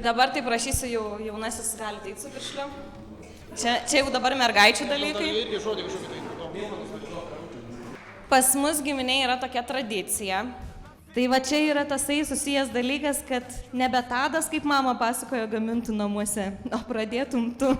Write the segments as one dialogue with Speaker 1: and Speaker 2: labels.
Speaker 1: Dabar tai prašysiu jau jaunasis galite eiti su piršliu. Čia jau dabar mergaičių dalykai. Pas mus giminėje yra tokia tradicija. Tai va čia yra tasai susijęs dalykas, kad nebe Tadas, kaip mama pasakojo, gamintų namuose, o pradėtum tu.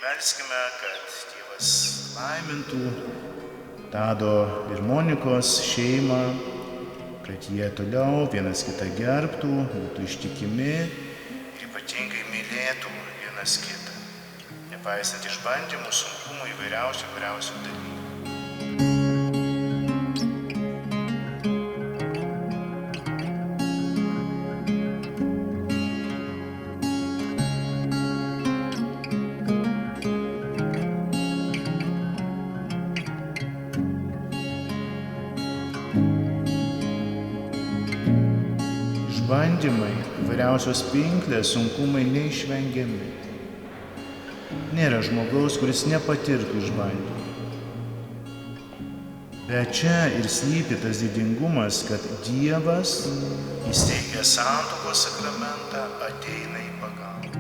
Speaker 2: Melskime, kad Dievas laimintų Tado ir Monikos šeimą, kad jie toliau vienas kitą gerbtų, būtų ištikimi ir ypatingai mylėtų vienas kitą, nepaisant išbandymų, sunkumų, įvairiausių dalykų. Išbandymai, įvairiausios pinklės, sunkumai neišvengiami. Nėra žmogaus, kuris nepatirtų išbandymų. Bet čia ir slypi tas didingumas, kad Dievas, įsteigęs santuokos sakramentą, ateina į pagalbą.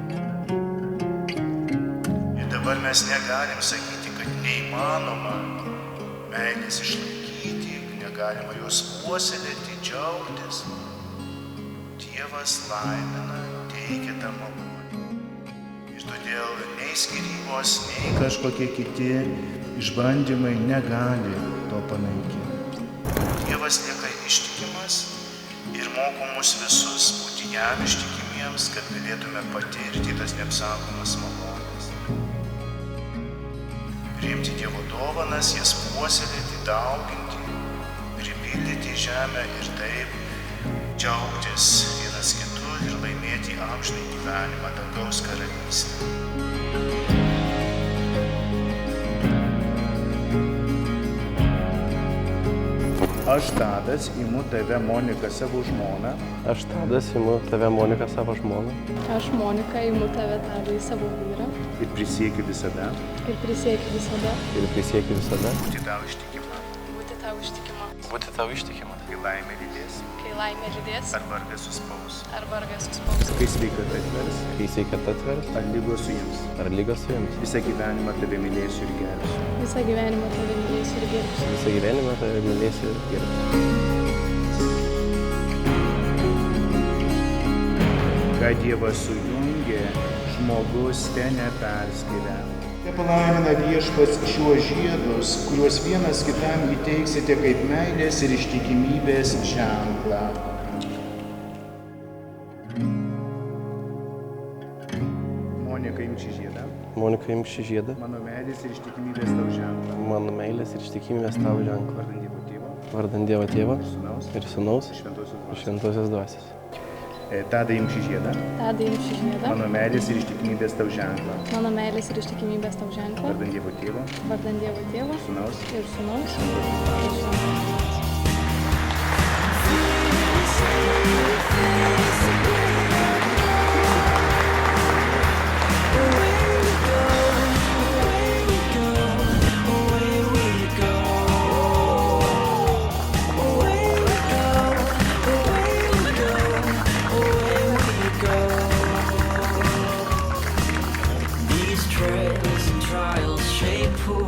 Speaker 2: Ir dabar mes negalim sakyti, kad neįmanoma meilės išlaikyti, negalima jos puoselėti, džiaugtis. Dievas laimina, teikia tą malonę. Ir todėl nei skyrybos, nei kažkokie kiti išbandymai negali to panaikinti. Dievas lieka ištikimas ir moko mus visus būti jam ištikimiems, kad galėtume patirti tas neapsakomas malonės. Priimti Dievo dovanas, jas puoselėti, dauginti, pripildyti žemę ir taip džiaugtis vienas kitu ir laimėti amžinąjį gyvenimą dangaus karalystę. Aš Tadas imu tave, Monika, savo žmoną.
Speaker 3: Aš Tadas imu tave, Monika, savo žmoną.
Speaker 4: Aš Monika imu tave, Tadai, savo vyrą.
Speaker 2: Ir prisiekiu visada.
Speaker 4: Ir prisiekiu visada.
Speaker 3: Ir prisiekiu visada.
Speaker 2: Būti tau ištikima.
Speaker 4: Būti tau ištikima.
Speaker 3: Būti tau ištikima.
Speaker 2: Kai laimė lydės.
Speaker 4: Kai laimė lydės.
Speaker 2: Ar vargas suspaus.
Speaker 4: Ar vargas suspaus.
Speaker 2: Kai sveikata atvers.
Speaker 3: Kai sveikata atvers.
Speaker 2: Ar lygos suims.
Speaker 3: Ar lygos suims.
Speaker 2: Visą gyvenimą tave mylėsiu ir gerbsiu.
Speaker 4: Visą gyvenimą tave mylėsiu ir gerbsiu.
Speaker 3: Visą gyvenimą tave mylėsiu ir gerbsiu.
Speaker 2: Ką Dievas sujungė, žmogus ten neperskiria. Te palaimina Viešpats šiuos žiedus, kuriuos vienas kitam įteiksite kaip meilės ir ištikimybės ženklą. Monika, imk šį žiedą.
Speaker 3: Monika, imk šį žiedą.
Speaker 2: Mano meilės ir ištikimybės tau ženklą.
Speaker 3: Mano meilės ir ištikimybės tau ženklą.
Speaker 2: Vardan Dievo Tėvo.
Speaker 3: Vardan Dievo Tėvo.
Speaker 2: Ir
Speaker 3: Sūnaus.
Speaker 2: Ir
Speaker 3: Šventosios Dvasios.
Speaker 2: Tadai, imk šį žiedą.
Speaker 4: Tadai, imk šį žiedą.
Speaker 2: Mano meilės ir ištikimybės tau ženklą.
Speaker 4: Mano meilės ir ištikimybės tau ženklą.
Speaker 2: Vardan Dievo Tėvo.
Speaker 4: Vardan Dievo Tėvo.
Speaker 2: Ir Sūnaus.
Speaker 4: Ir Šventosios Dvasios.
Speaker 5: These trails and trials shape who